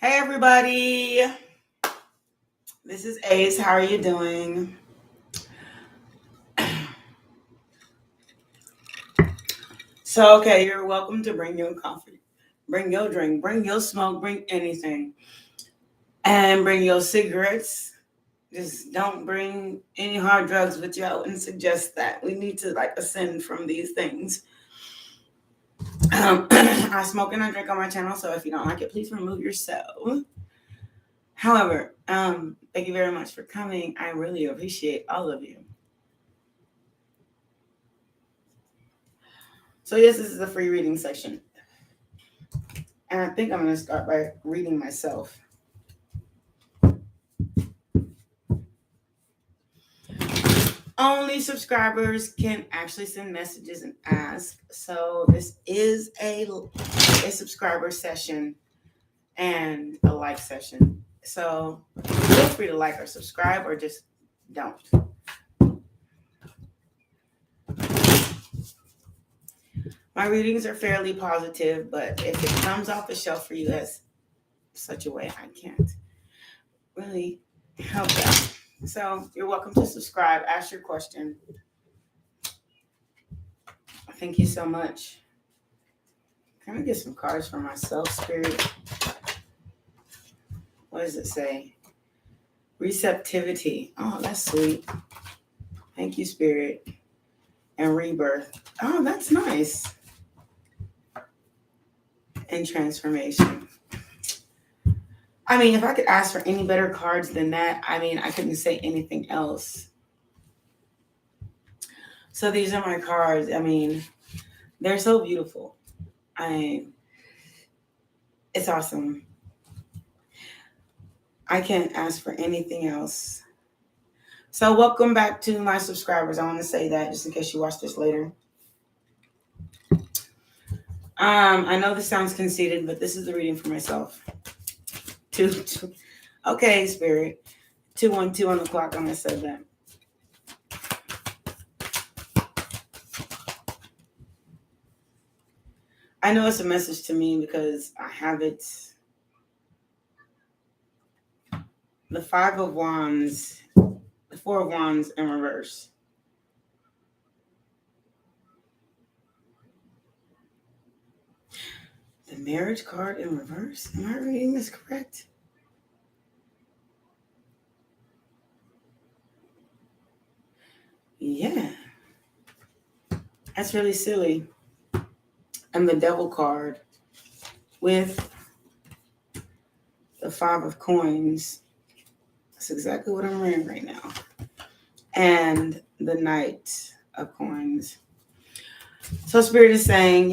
Hey everybody, this is Ace. How are you doing? So, okay, you're welcome to bring your coffee, bring your drink, bring your smoke, bring anything, and bring your cigarettes. Just don't bring any hard drugs with you. I wouldn't suggest that. We need to ascend from these things. I smoke and I drink on my channel, so if you don't like it, please remove yourself. However, thank you very much for coming. I really appreciate all of you. So yes, this is a free reading section. And I think I'm going to start by reading myself. Only subscribers can actually send messages and ask. So this is a subscriber session and a like session. So feel free to like or subscribe or just don't. My readings are fairly positive, but if it comes off the shelf for you as such a way, I can't really help that. So you're welcome to subscribe, ask your question. Thank you so much. Can I get some cards for myself, Spirit? What does it say? Receptivity. Oh, that's sweet. Thank you, Spirit. And rebirth. Oh, that's nice. And transformation. I mean, if I could ask for any better cards than that, I couldn't say anything else. So these are my cards. They're so beautiful. It's awesome. I can't ask for anything else. So welcome back to my subscribers. I want to say that just in case you watch this later. I know this sounds conceited, but this is the reading for myself. Okay, Spirit. 212 on the clock when I said that. I know it's a message to me because I have it. The Five of Wands, the Four of Wands in reverse. The Marriage card in reverse? Am I reading this correct? Yeah. That's really silly. And the Devil card with the Five of Coins. That's exactly what I'm reading right now. And the Knight of Coins. So Spirit is saying,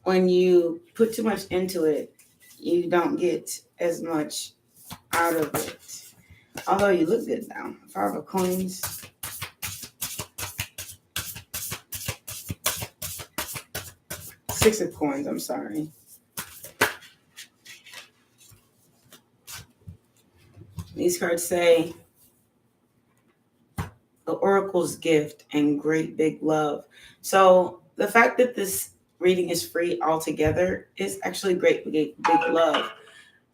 when you put too much into it, you don't get as much out of it. Although you look good now. Five of Coins. Six of Coins, I'm sorry. These cards say the Oracle's gift and great big love. So the fact that this reading is free altogether is actually great big love.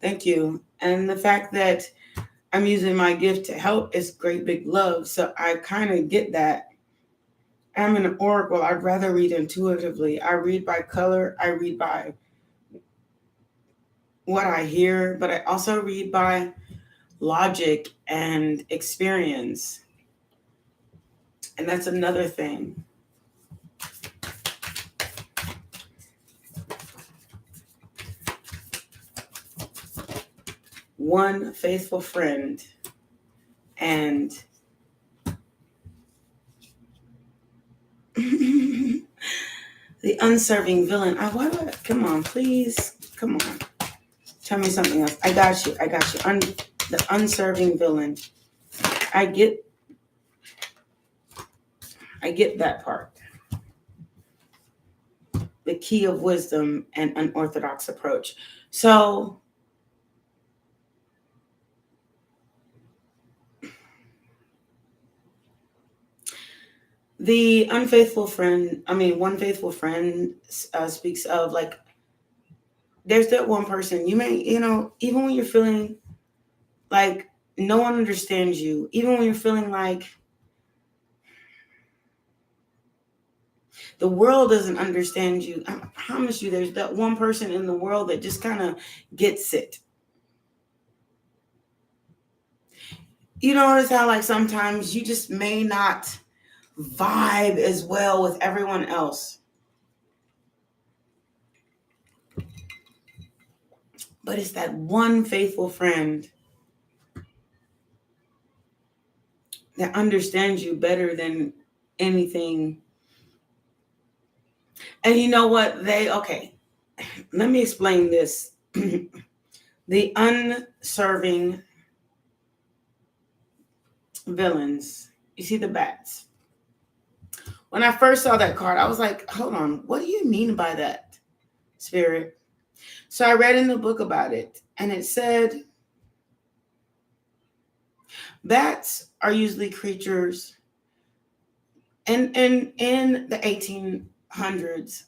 Thank you. And the fact that I'm using my gift to help is great big love. So I kind of get that. I'm an oracle. I'd rather read intuitively. I read by color. I read by what I hear, but I also read by logic and experience. And that's another thing. One faithful friend and the unserving villain. Come on, please. Come on. Tell me something else. I got you. The unserving villain. I get that part. The key of wisdom and unorthodox approach. So the one faithful friend speaks of there's that one person you may, even when you're feeling like no one understands you, even when you're feeling like the world doesn't understand you, I promise you there's that one person in the world that just kind of gets it. You notice how like sometimes you just may not vibe as well with everyone else, but it's that one faithful friend that understands you better than anything. And you know what? Okay, let me explain this. The unserving villains. You see the bats. When I first saw that card, I was like, hold on, what do you mean by that, Spirit? So I read in the book about it, and it said bats are usually creatures in the 1800s,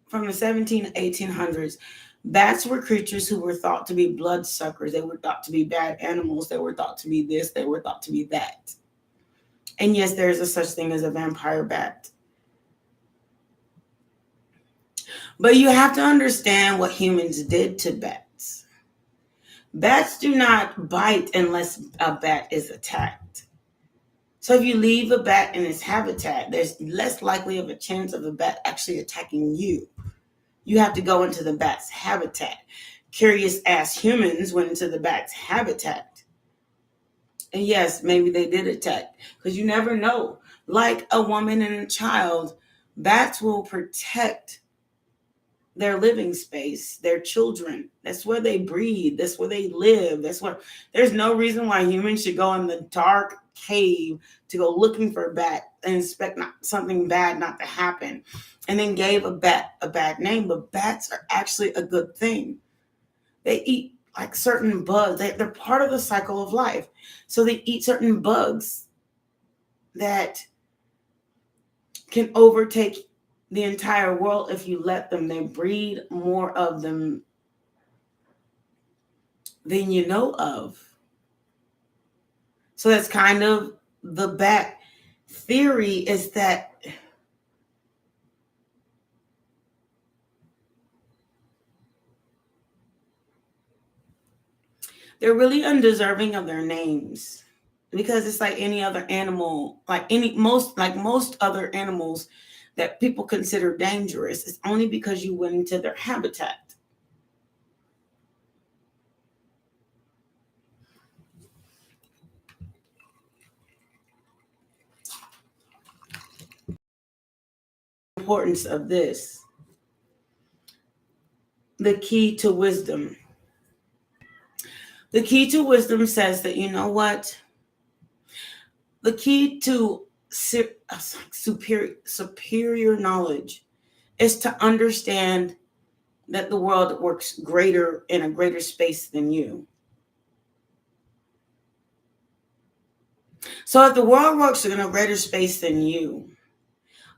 from the 1800s, bats were creatures who were thought to be bloodsuckers. They were thought to be bad animals. They were thought to be this. They were thought to be that. And yes, there is a such thing as a vampire bat. But you have to understand what humans did to bats. Bats do not bite unless a bat is attacked. So if you leave a bat in its habitat, there's less likely of a chance of a bat actually attacking you. You have to go into the bat's habitat. Curious ass humans went into the bat's habitat. And yes, maybe they did attack, because you never know. Like a woman and a child, bats will protect their living space, their children. That's where they breed. That's where they live. There's no reason why humans should go in the dark cave to go looking for a bat and expect something bad not to happen. And then gave a bat a bad name. But bats are actually a good thing. They eat like certain bugs. They're part of the cycle of life. So they eat certain bugs that can overtake the entire world if you let them. They breed more of them than you know of. So that's kind of the bat theory, is that they're really undeserving of their names, because it's like any other animal, most other animals that people consider dangerous. It's only because you went into their habitat. Importance of this. The key to wisdom. The key to wisdom says that, you know what? The key to superior knowledge is to understand that the world works greater in a greater space than you. So if the world works in a greater space than you,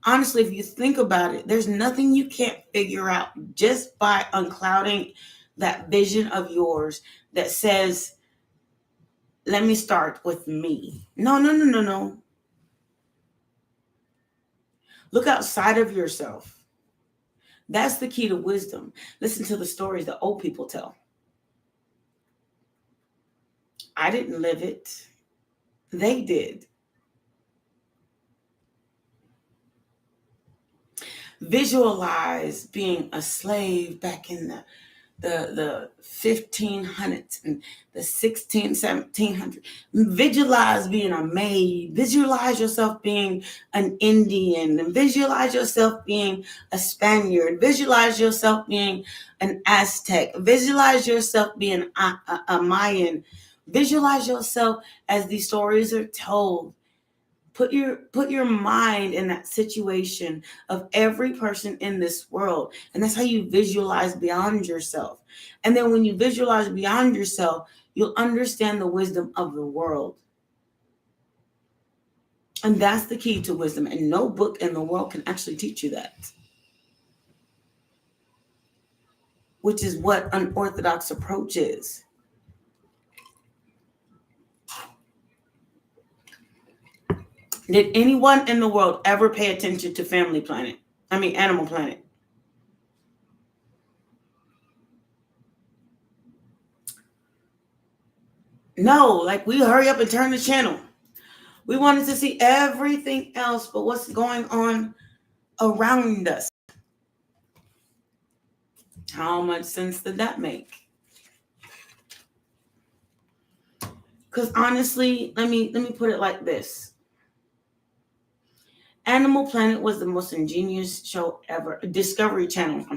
honestly, if you think about it, there's nothing you can't figure out just by unclouding that vision of yours that says, let me start with me. No. Look outside of yourself. That's the key to wisdom. Listen to the stories that old people tell. I didn't live it. They did. Visualize being a slave back in the 1500s and the 1700s. Visualize being a maid. Visualize yourself being an Indian. Visualize yourself being a Spaniard. Visualize yourself being an Aztec. Visualize yourself being a Mayan. Visualize yourself as these stories are told. Put your mind in that situation of every person in this world. And that's how you visualize beyond yourself. And then when you visualize beyond yourself, you'll understand the wisdom of the world. And that's the key to wisdom. And no book in the world can actually teach you that. which is what unorthodox approach is. Did anyone in the world ever pay attention to Animal Planet? No, like we hurry up and turn the channel. We wanted to see everything else but what's going on around us. How much sense did that make? Because honestly, let me put it like this. Animal Planet was the most ingenious show ever. Discovery Channel,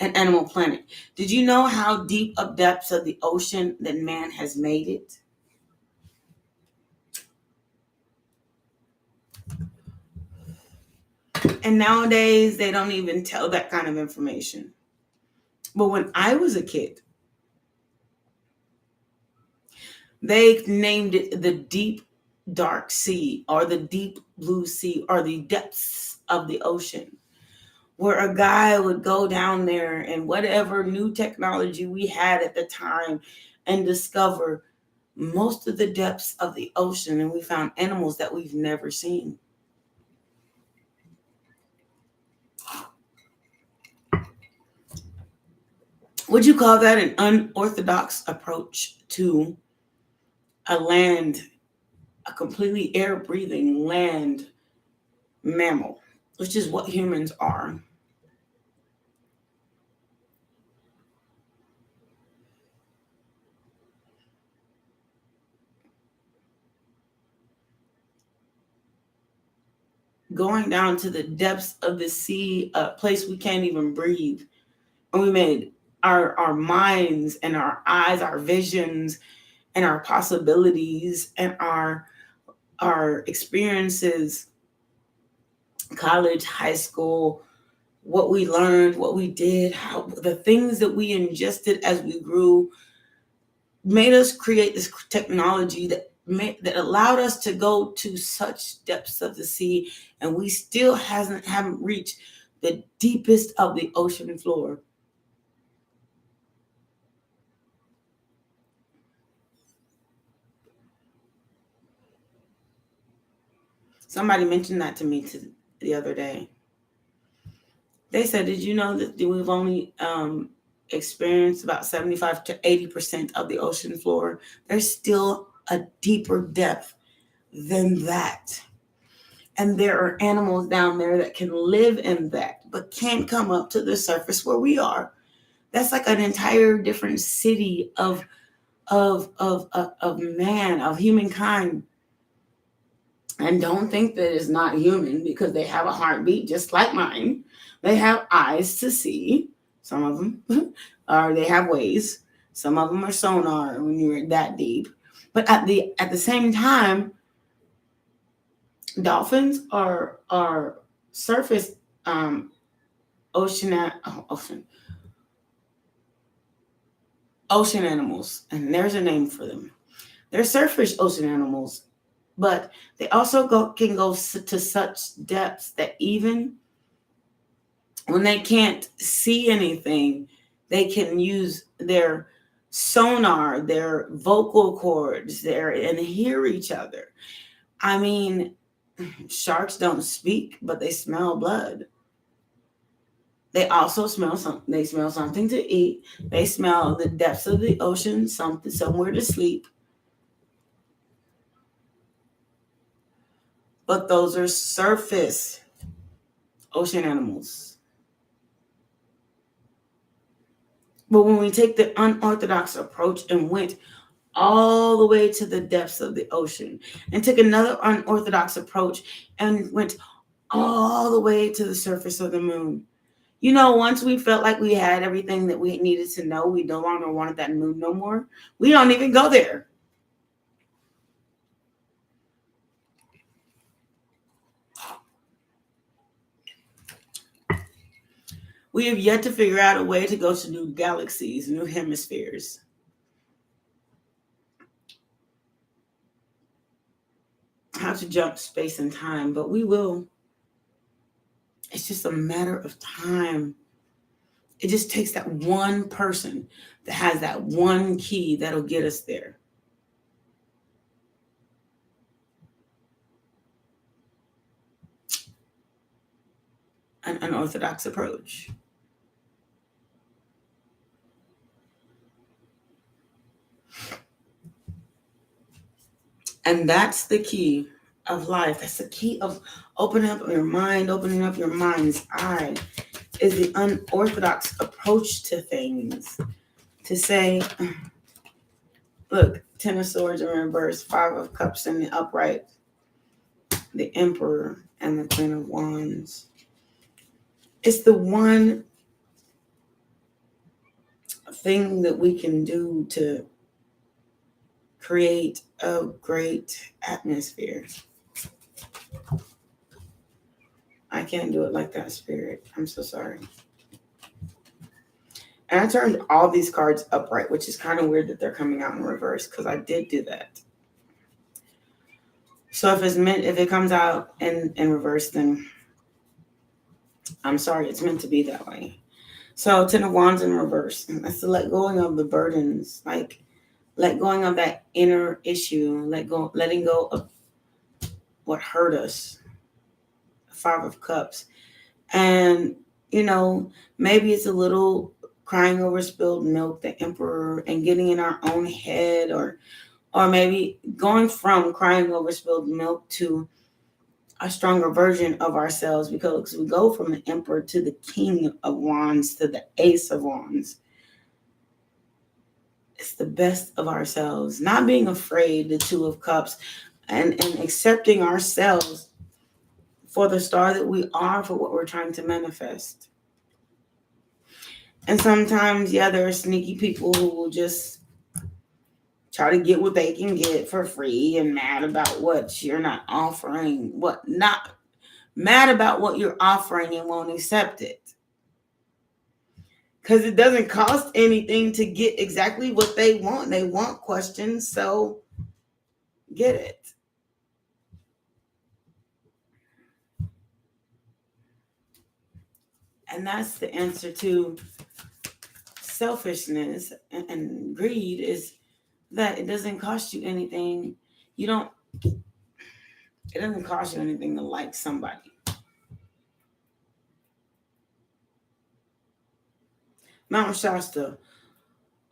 and Animal Planet. Did you know how deep of depths of the ocean that man has made it? And nowadays, they don't even tell that kind of information. But when I was a kid, they named it the deep dark sea, or the deep blue sea, or the depths of the ocean, where a guy would go down there and whatever new technology we had at the time and discover most of the depths of the ocean, and we found animals that we've never seen. Would you call that an unorthodox approach to a completely air-breathing land mammal, which is what humans are? Going down to the depths of the sea, a place we can't even breathe. And we made our minds and our eyes, our visions and our possibilities and our experiences, college, high school, what we learned, what we did, how the things that we ingested as we grew made us create this technology that allowed us to go to such depths of the sea, and we still haven't reached the deepest of the ocean floor. Somebody mentioned that to me the other day. They said, did you know that we've only experienced about 75 to 80% of the ocean floor? There's still a deeper depth than that. And there are animals down there that can live in that, but can't come up to the surface where we are. That's like an entire different city of man, of humankind. And don't think that it's not human, because they have a heartbeat just like mine. They have eyes to see, some of them, or they have ways. Some of them are sonar when you're that deep. But at the same time, dolphins are surface ocean animals, and there's a name for them. They're surface ocean animals, but they also can go to such depths that even when they can't see anything, they can use their sonar, their vocal cords, and hear each other. I mean, sharks don't speak, but they smell blood. They also smell something. They smell something to eat. They smell the depths of the ocean, somewhere to sleep. But those are surface ocean animals. But when we take the unorthodox approach and went all the way to the depths of the ocean, and took another unorthodox approach and went all the way to the surface of the moon. You know, once we felt like we had everything that we needed to know, we no longer wanted that moon no more. We don't even go there. We have yet to figure out a way to go to new galaxies, new hemispheres. How to jump space and time, but we will. It's just a matter of time. It just takes that one person that has that one key that'll get us there. An unorthodox approach. And that's the key of life. That's the key of opening up your mind, opening up your mind's eye, is the unorthodox approach to things. To say, look, Ten of Swords in reverse, Five of Cups in the upright, the Emperor and the Queen of Wands. It's the one thing that we can do to create a great atmosphere. I can't do it like that, Spirit. I'm so sorry. And I turned all these cards upright, which is kind of weird that they're coming out in reverse, because I did do that. So if it comes out in reverse, then I'm sorry, it's meant to be that way. So Ten of Wands in reverse. That's the let going of the burdens, like let going of that inner issue, letting go of what hurt us. Five of Cups. And, maybe it's a little crying over spilled milk, the Emperor, and getting in our own head, or maybe going from crying over spilled milk to a stronger version of ourselves, because we go from the Emperor to the King of Wands to the Ace of Wands. It's the best of ourselves, not being afraid, the Two of Cups, and accepting ourselves for the star that we are, for what we're trying to manifest. And sometimes, there are sneaky people who will just try to get what they can get for free and mad about what you're not offering, mad about what you're offering and won't accept it. Because it doesn't cost anything to get exactly what they want. They want questions, so get it. And that's the answer to selfishness and greed, is that it doesn't cost you anything. It doesn't cost you anything to like somebody. Mount Shasta,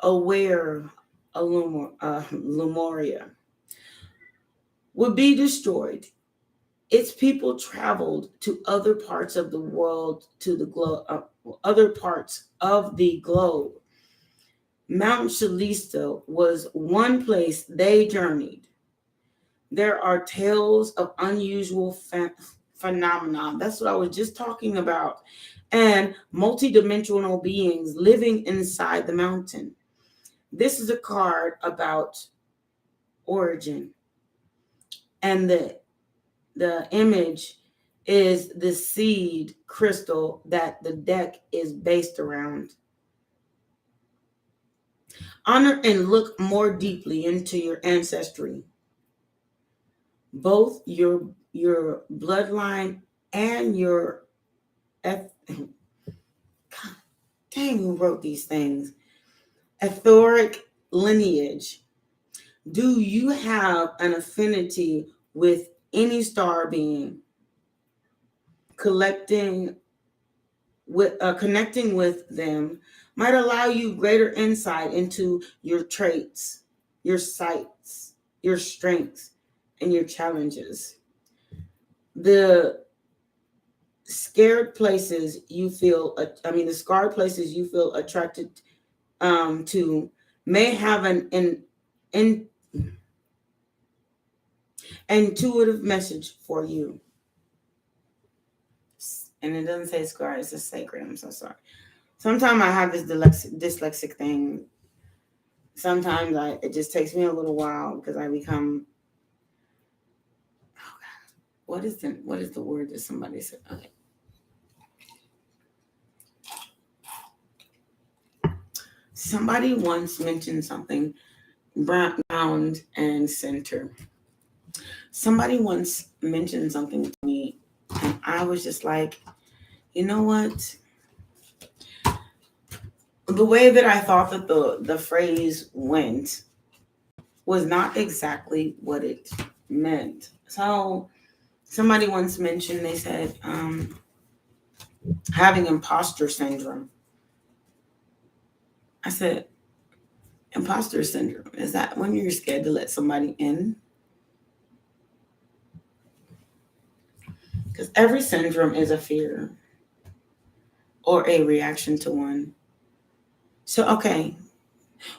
aware Lemuria, would be destroyed. Its people traveled to other parts of the world, to the globe, other parts of the globe. Mount Shalista was one place they journeyed. There are tales of unusual phenomena. That's what I was just talking about. And multidimensional beings living inside the mountain. This is a card about origin. And the image is the seed crystal that the deck is based around. Honor and look more deeply into your ancestry. Both your bloodline and your God dang, who wrote these things? Etheric lineage. Do you have an affinity with any star being? Connecting with them might allow you greater insight into your traits, your sights, your strengths, and your challenges. The scared places you feel, the scarred places you feel attracted to may have an intuitive message for you. And it doesn't say scar, it's a sacred. I'm so sorry. Sometimes I have this dyslexic thing. Sometimes it just takes me a little while, because I become, oh God, what is the word that somebody said? Okay. Somebody once mentioned something, ground and center. Somebody once mentioned something to me, and I was just like, you know what? the way that I thought that the phrase went was not exactly what it meant. So somebody once mentioned, they said, having imposter syndrome. I said, imposter syndrome, is that when you're scared to let somebody in? Because every syndrome is a fear or a reaction to one. So, okay,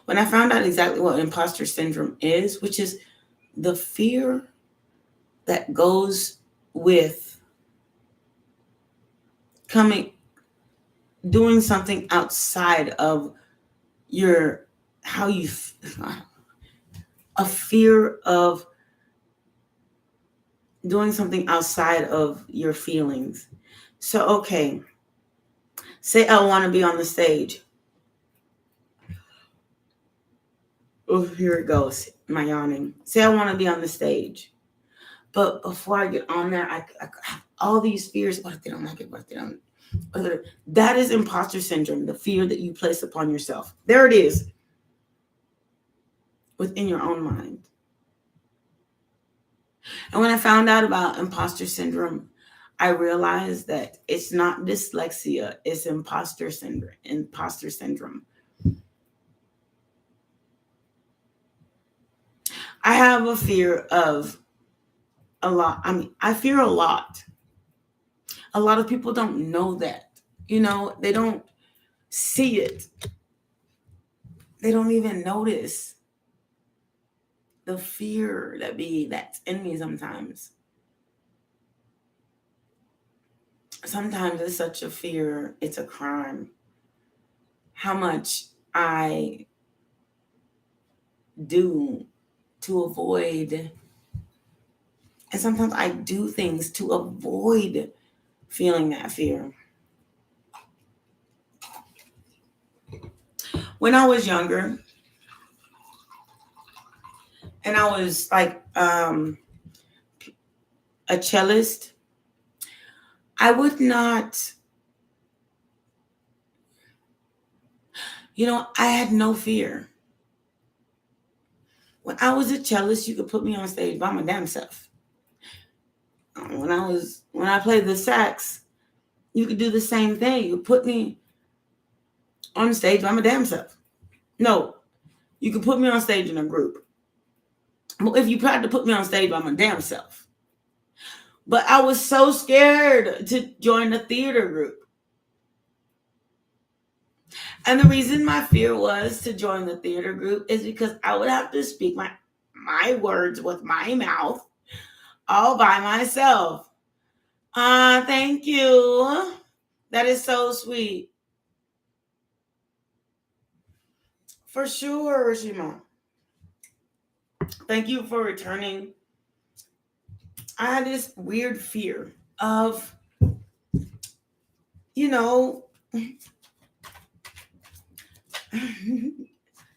when I found out exactly what imposter syndrome is, which is the fear that goes with doing something outside of your, how you, a fear of doing something outside of your feelings. So, okay, say I want to be on the stage. Oh, here it goes, my yawning. Say I want to be on the stage. But before I get on there, I have all these fears. What if they don't like it? What if they don't? That is imposter syndrome, the fear that you place upon yourself. There it is, within your own mind. And when I found out about imposter syndrome, I realized that it's not dyslexia, it's imposter syndrome. Imposter syndrome. I have a fear of a lot. I mean, I fear a lot. A lot of people don't know that. You know, they don't see it. They don't even notice the fear that's in me sometimes. Sometimes it's such a fear, it's a crime. How much I do to avoid, and sometimes I do things to avoid feeling that fear. When I was younger, and I was like a cellist, I would not, I had no fear. When I was a cellist, you could put me on stage by my damn self. When I played the sax, you could do the same thing. You could put me on stage by my damn self. No, you could put me on stage in a group. Well, if you tried to put me on stage by my damn self. But I was so scared to join the theater group. And the reason my fear was to join the theater group is because I would have to speak my words with my mouth all by myself. Thank you. That is so sweet. For sure, Shima. Thank you for returning. I had this weird fear of,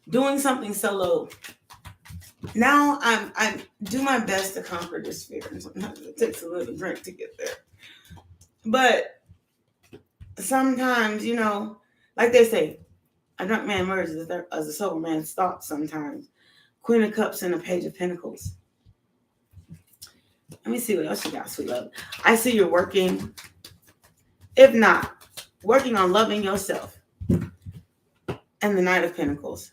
doing something solo. Now I do my best to conquer this fear. And sometimes it takes a little drink to get there. But sometimes, like they say, a drunk man emerges as a sober man's thoughts sometimes. Queen of Cups and a Page of Pentacles. Let me see what else you got, sweet love. I see you're working, if not, working on loving yourself. And the Knight of Pentacles.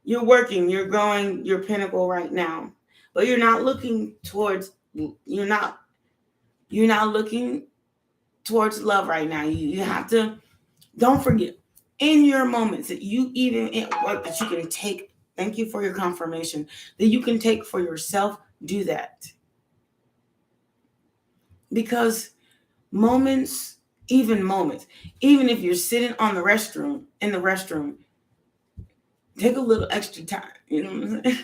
You're working, you're growing your pinnacle right now. But you're not looking towards looking towards love right now. You have to, don't forget, in your moments that you even at work that you can take, thank you for your confirmation, that you can take for yourself, do that. Because moments, even if you're sitting in the restroom, take a little extra time, you know what I'm saying?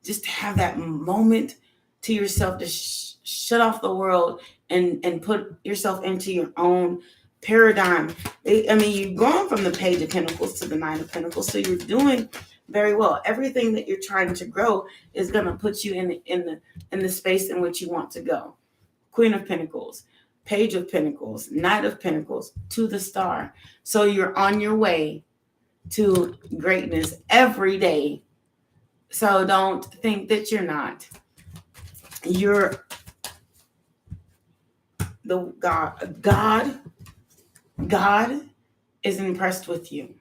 Just to have that moment to yourself to shut off the world and put yourself into your own paradigm. You're going from the Page of Pentacles to the Nine of Pentacles, so you're doing very well. Everything that you're trying to grow is going to put you in the space in which you want to go. Queen of Pentacles. Page of Pentacles, Knight of Pentacles, to the Star. So you're on your way to greatness every day. So don't think that you're not. You're the God is impressed with you.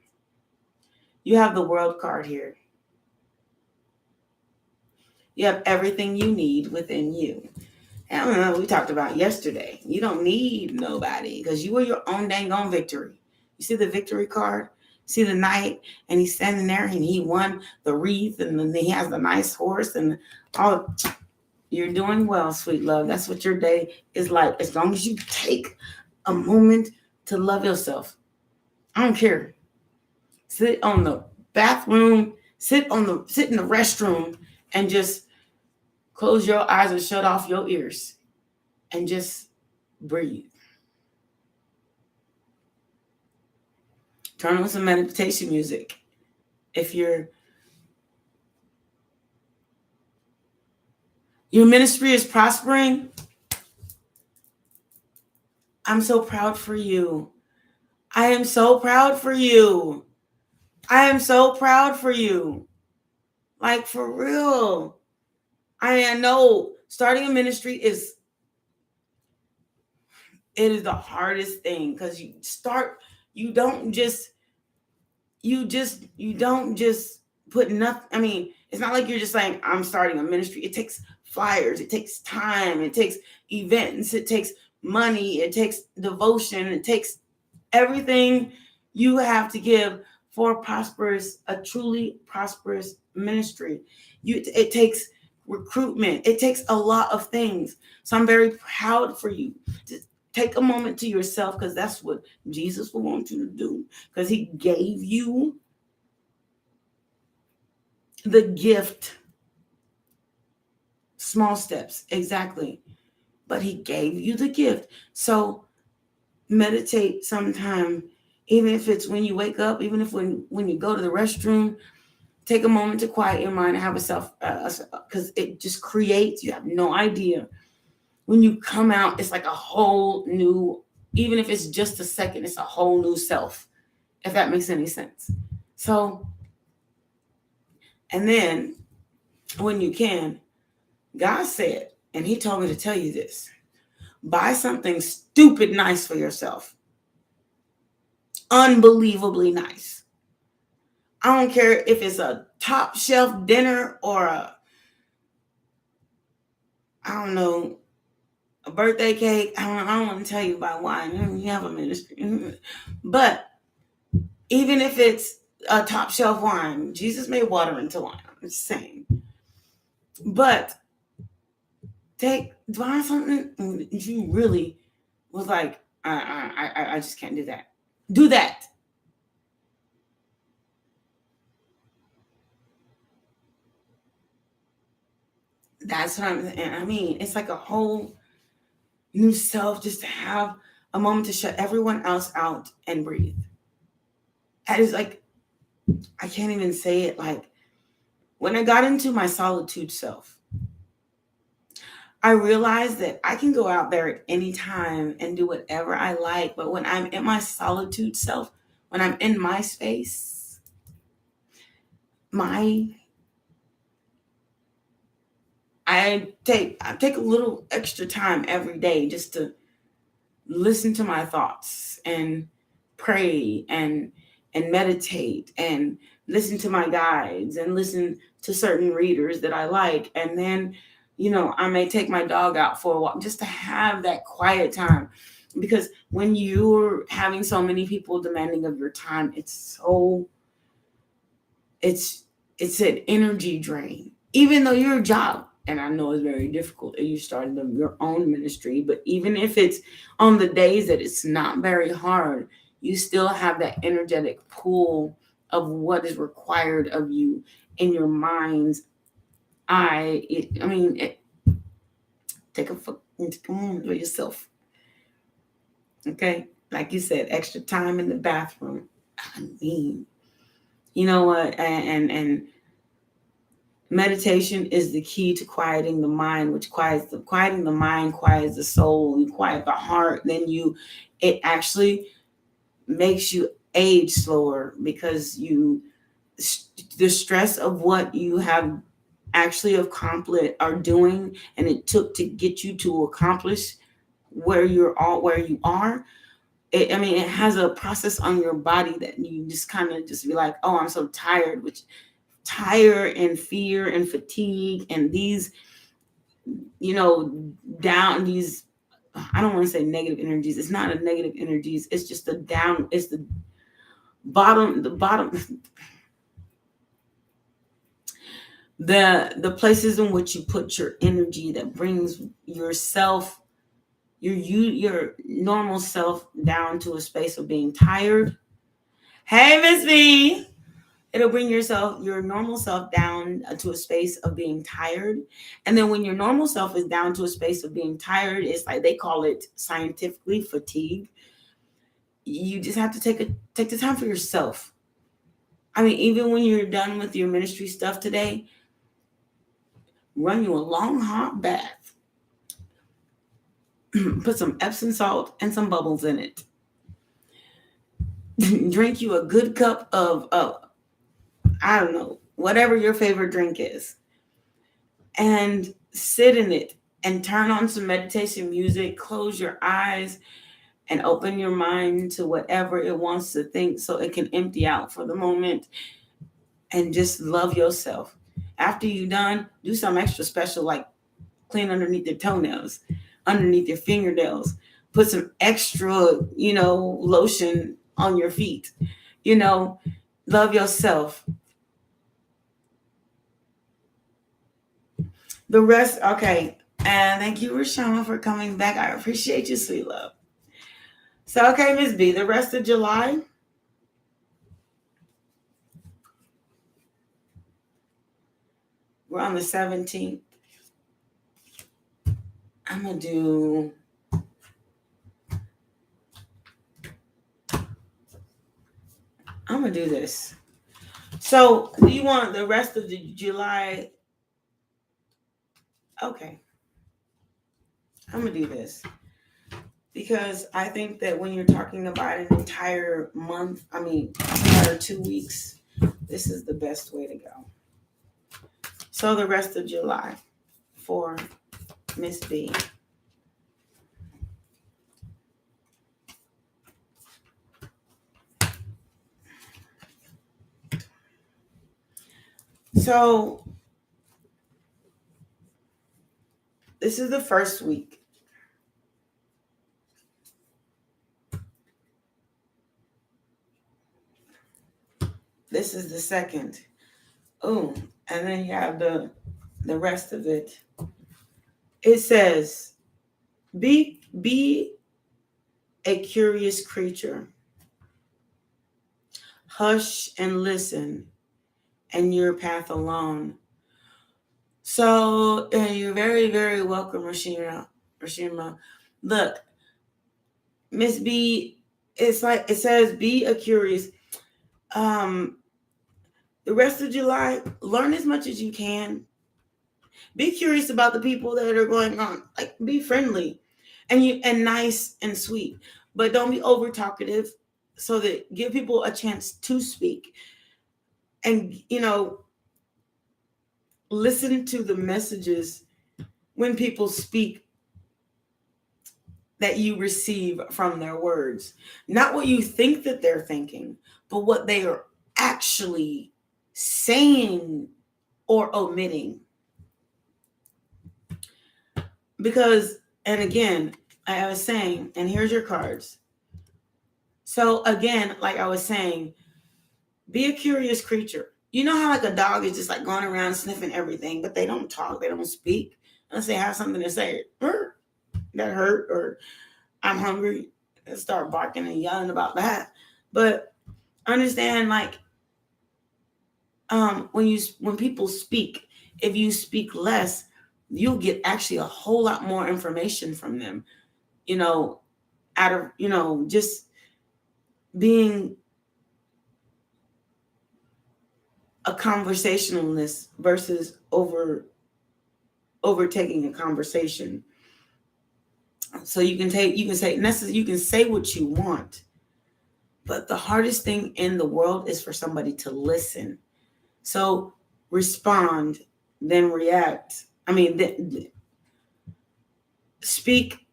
You have the World card here. You have everything you need within you. And I don't know, we talked about yesterday. You don't need nobody because you are your own dang on victory. You see the victory card? See the knight, and he's standing there and he won the wreath, and then he has the nice horse and all. You're doing well, sweet love. That's what your day is like. As long as you take a moment to love yourself. I don't care. Sit on the bathroom, sit in the restroom, and just close your eyes and shut off your ears and just breathe. Turn on some meditation music. If your ministry is prospering, I'm so proud for you. I am so proud for you. I am so proud for you. Like, for real. I know starting a ministry is the hardest thing, because you don't just put nothing. I mean, it's not like you're just saying, I'm starting a ministry. It takes flyers, it takes time, it takes events, it takes money, it takes devotion, it takes everything you have to give for a truly prosperous ministry. It takes recruitment. It takes a lot of things. So I'm very proud for you. Just take a moment to yourself, because that's what Jesus will want you to do, because he gave you the gift. Small steps, exactly. But he gave you the gift. So meditate sometime, even if it's when you wake up, even if when you go to the restroom. Take a moment to quiet your mind and have because it just creates, you have no idea. When you come out, it's like a whole new, even if it's just a second, it's a whole new self, if that makes any sense. So, and then when you can, God said, and he told me to tell you this, buy something stupid nice for yourself. Unbelievably nice. I don't care if it's a top shelf dinner or a birthday cake. I don't want to tell you about wine. You have a ministry. But even if it's a top shelf wine, Jesus made water into wine. I'm just saying. But buy something you really was like, I just can't do that. Do that. That's what I mean. It's like a whole new self, just to have a moment to shut everyone else out and breathe. That is like, I can't even say it. Like, when I got into my solitude self, I realized that I can go out there at any time and do whatever I like. But when I'm in my solitude self, when I'm in my space, I take a little extra time every day just to listen to my thoughts and pray and meditate and listen to my guides and listen to certain readers that I like. And then, I may take my dog out for a walk just to have that quiet time. Because when you're having so many people demanding of your time, it's an energy drain. Even though your job, and I know it's very difficult if you started your own ministry, but even if it's on the days that it's not very hard, you still have that energetic pull of what is required of you in your mind's eye. Take a moment for yourself. Okay? Like you said, extra time in the bathroom. I mean, you know what? And Meditation is the key to quieting the mind, which quieting the mind quiets the soul. You quiet the heart, then it actually makes you age slower, because the stress of what you have actually accomplished are doing, and it took to get you to accomplish where you are. It has a process on your body that you just kind of just be like, oh, I'm so tired, which tired and fear and fatigue and these, down these, I don't want to say negative energies. It's not a negative energies. It's just the down. It's the bottom. The places in which you put your energy that brings yourself, your normal self, down to a space of being tired. Hey, Miss B. It'll bring your normal self down to a space of being tired. And then when your normal self is down to a space of being tired, it's like they call it scientifically fatigue. You just have to take the time for yourself. Even when you're done with your ministry stuff today, run you a long hot bath. Put some Epsom salt and some bubbles in it. Drink you a good cup of I don't know, whatever your favorite drink is, and sit in it and turn on some meditation music, close your eyes and open your mind to whatever it wants to think so it can empty out for the moment, and just love yourself. After you're done, do something extra special, like clean underneath your toenails, underneath your fingernails, put some extra, lotion on your feet, love yourself. The rest, okay. And thank you, Rashama, for coming back. I appreciate you, sweet love. So, okay, Miss B, the rest of July. We're on the 17th. I'm going to do this. So, do you want the rest of the July? Okay. I'm going to do this, because I think that when you're talking about an entire month, entire 2 weeks, this is the best way to go. So the rest of July for Miss B. So this is the first week. This is the second. Oh, and then you have the rest of it. It says, be a curious creature. Hush and listen, and your path alone. So you're very, very welcome, Rashima. Look, Miss B, it's like it says, be a curious. The rest of July, learn as much as you can. Be curious about the people that are going on. Like, be friendly and nice and sweet, but don't be over talkative. So that give people a chance to speak, and listen to the messages when people speak that you receive from their words. Not what you think that they're thinking, but what they are actually saying or omitting. Because, and again, I was saying, and here's your cards. So again, like I was saying, be a curious creature. You know how like a dog is just like going around sniffing everything, but they don't talk, they don't speak. Unless they have something to say, that hurt, or I'm hungry, and start barking and yelling about that. But understand, like, when people speak, if you speak less, you'll get actually a whole lot more information from them, out of, just being a conversationalist versus overtaking a conversation. So you can say what you want, but the hardest thing in the world is for somebody to listen. So respond, then react. Speak,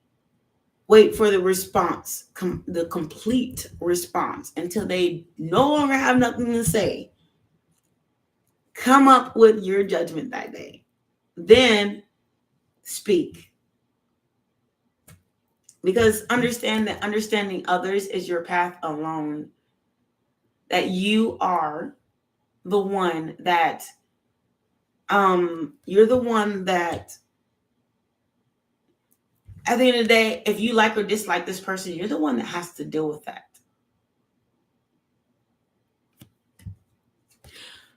wait for the response, the complete response until they no longer have nothing to say. Come up with your judgment that day. Then speak. Because understand that understanding others is your path alone. That you are the one that you're the one that at the end of the day, if you like or dislike this person, you're the one that has to deal with that.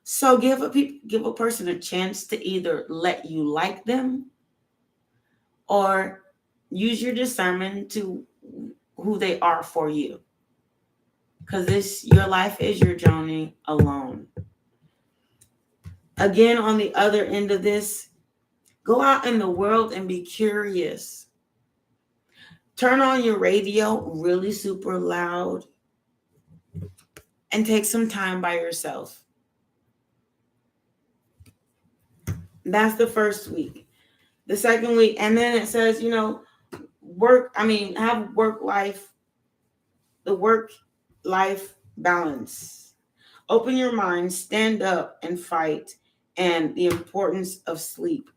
So give a person a chance to either let you like them or use your discernment to who they are for you. Because your life is your journey alone. Again, on the other end of this, go out in the world and be curious. Turn on your radio really super loud and take some time by yourself. That's the first week. The second week, and then it says, have the work-life balance. Open your mind, stand up and fight, and the importance of sleep.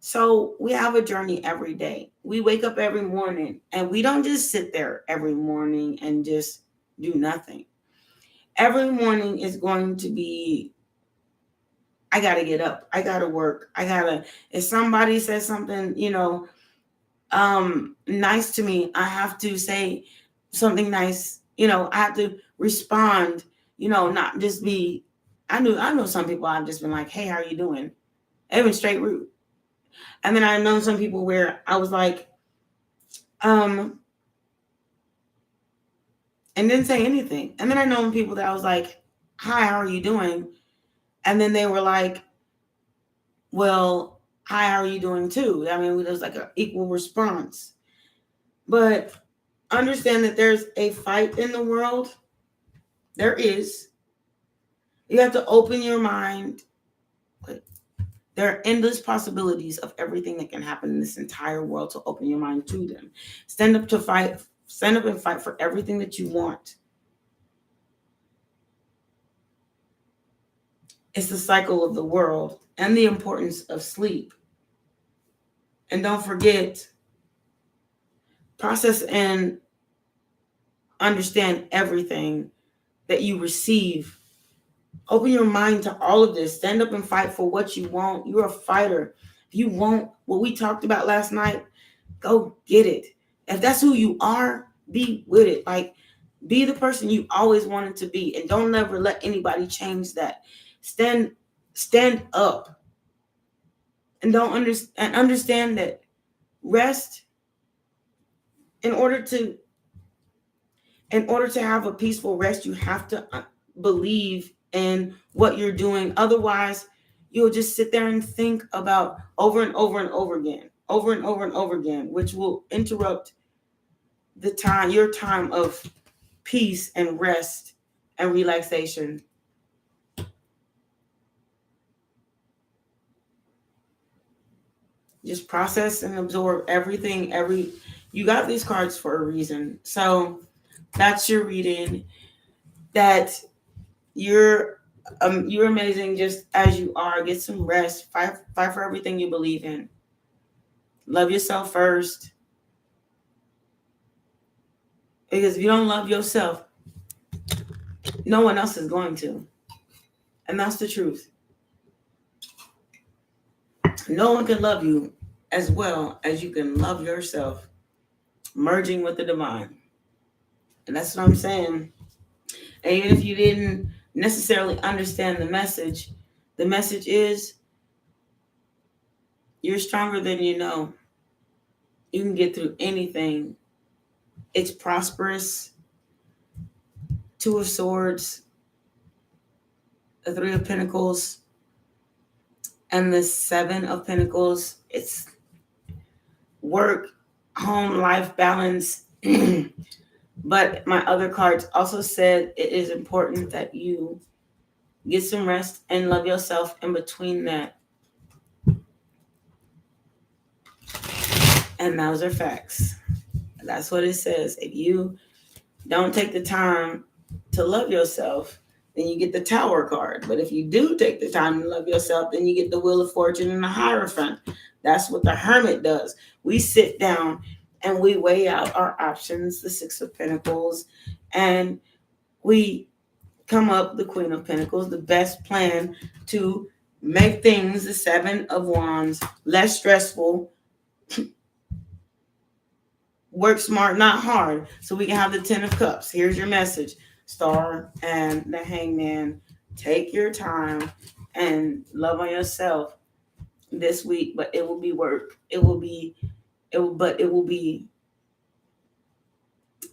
So we have a journey every day. We wake up every morning, and we don't just sit there every morning and just do nothing. Every morning is going to be, I got to get up. I got to work. If somebody says something, nice to me, I have to say something nice. I have to respond, not just be, I know some people I've just been like, hey, how are you doing? Even straight rude. And then I know some people where I was like, and didn't say anything. And then I know people that I was like, hi, how are you doing? And then they were like, well, hi, how are you doing too? I mean, it was like an equal response. But understand that there's a fight in the world. There is. You have to open your mind. There are endless possibilities of everything that can happen in this entire world, to open your mind to them. Stand up and fight for everything that you want. It's the cycle of the world and the importance of sleep. And don't forget, process and understand everything that you receive. Open your mind to all of this. Stand up and fight for what you want. You're a fighter. If you want what we talked about last night, go get it. If that's who you are, be with it. Like, be the person you always wanted to be, and don't ever let anybody change that. Stand up, and understand that rest. In order to have a peaceful rest, you have to believe in what you're doing. Otherwise, you'll just sit there and think about over and over and over again, which will interrupt your time of peace and rest and relaxation. Just process and absorb everything. You got these cards for a reason. So that's your reading. That you're amazing just as you are. Get some rest. Fight for everything you believe in. Love yourself first. Because if you don't love yourself, no one else is going to. And that's the truth. No one can love you as well as you can love yourself, merging with the divine. And that's what I'm saying. And even if you didn't necessarily understand the message is you're stronger than you know. You can get through anything. It's prosperous. Two of Swords. the Three of Pentacles and the Seven of Pentacles. It's work, home, life balance. But my other cards also said it is important that you get some rest and love yourself in between that. And those are facts. That's what it says. If you don't take the time to love yourself, then you get the Tower card. But if you do take the time to love yourself, then you get the Wheel of Fortune and the Hierophant. That's what the Hermit does. We sit down and we weigh out our options, the Six of Pentacles, and we come up, the Queen of Pentacles, the best plan to make things, the Seven of Wands, less stressful. Work smart, not hard. So we can have the Ten of Cups. Here's your message. Star and the Hangman. Take your time and love on yourself this week, but it will be work. It will be.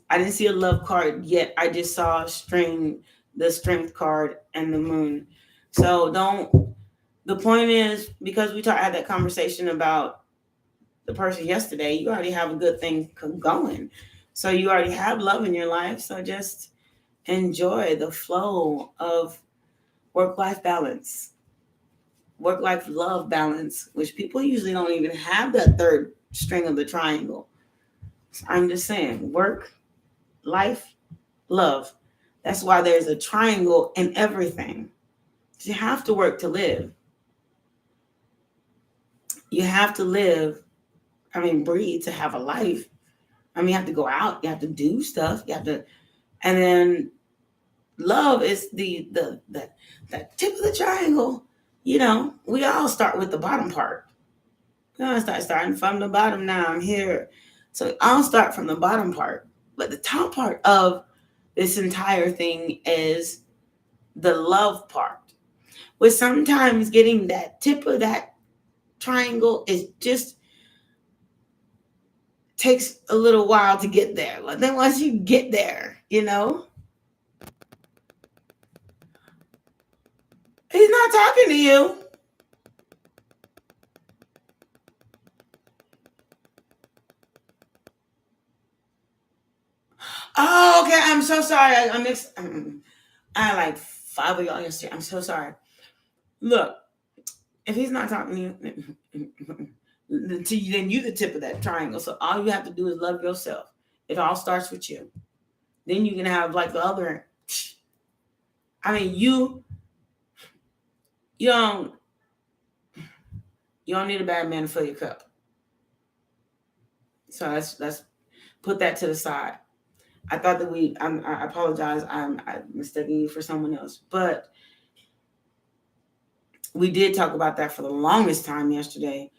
I didn't see a love card yet. I just saw the Strength card and the Moon. So the point is, because we had that conversation about the person yesterday, you already have a good thing going. So you already have love in your life. So just enjoy the flow of work-life balance, work-life love balance, which people usually don't even have that third string of the triangle. So I'm just saying, work, life, love. That's why there's a triangle in everything. You have to work to live. You have to live. Breathe to have a life. You have to go out. You have to do stuff. You have to, and then love is the tip of the triangle. We all start with the bottom part. I starting from the bottom now. I'm here. So I'll start from the bottom part. But the top part of this entire thing is the love part. But sometimes getting that tip of that triangle is just takes a little while to get there. But then once you get there, he's not talking to you. Oh, okay. I'm so sorry. I mixed. I had like 5 of y'all yesterday. I'm so sorry. Look, if he's not talking to you, then you the tip of that triangle. So all you have to do is love yourself. It all starts with you. Then you can have like the other. You don't need a bad man to fill your cup. So let's put that to the side. I thought that I apologize. I'm mistaking you for someone else, but we did talk about that for the longest time yesterday.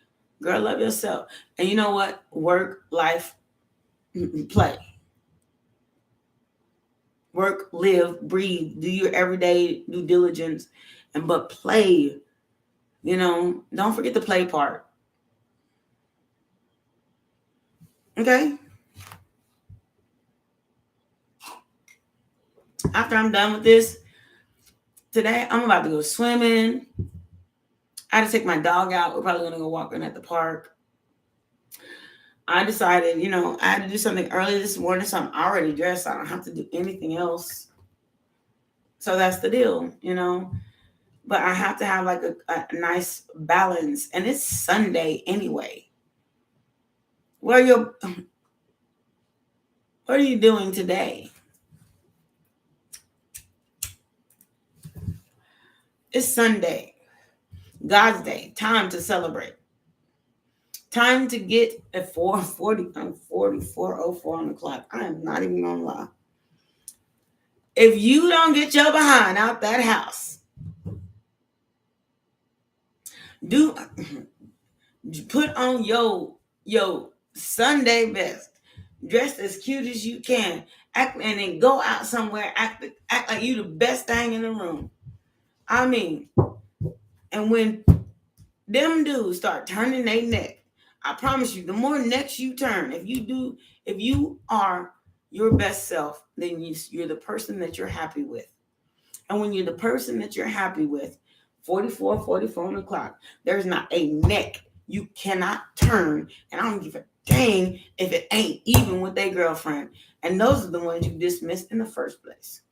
Girl, love yourself. And you know what? Work, life, play. Work, live, breathe, do your everyday due diligence, but play. Don't forget the play part. Okay? After I'm done with this, today I'm about to go swimming. I had to take my dog out. We're probably going to go walking at the park. I decided, I had to do something early this morning, so I'm already dressed. I don't have to do anything else. So that's the deal, But I have to have like a nice balance. And it's Sunday anyway. What are you doing today? It's Sunday. God's day. Time to celebrate. Time to get at 4:40. I'm 4:04 on the clock. I am not even gonna lie. If you don't get your behind out that house, put on your Sunday best, dressed as cute as you can, and then go out somewhere, act like you the best thing in the room. And when them dudes start turning their neck, I promise you, the more necks you turn, if you are your best self, then you're the person that you're happy with. And when you're the person that you're happy with, 44 on the clock, there's not a neck you cannot turn. And I don't give a dang if it ain't even with their girlfriend. And those are the ones you dismissed in the first place.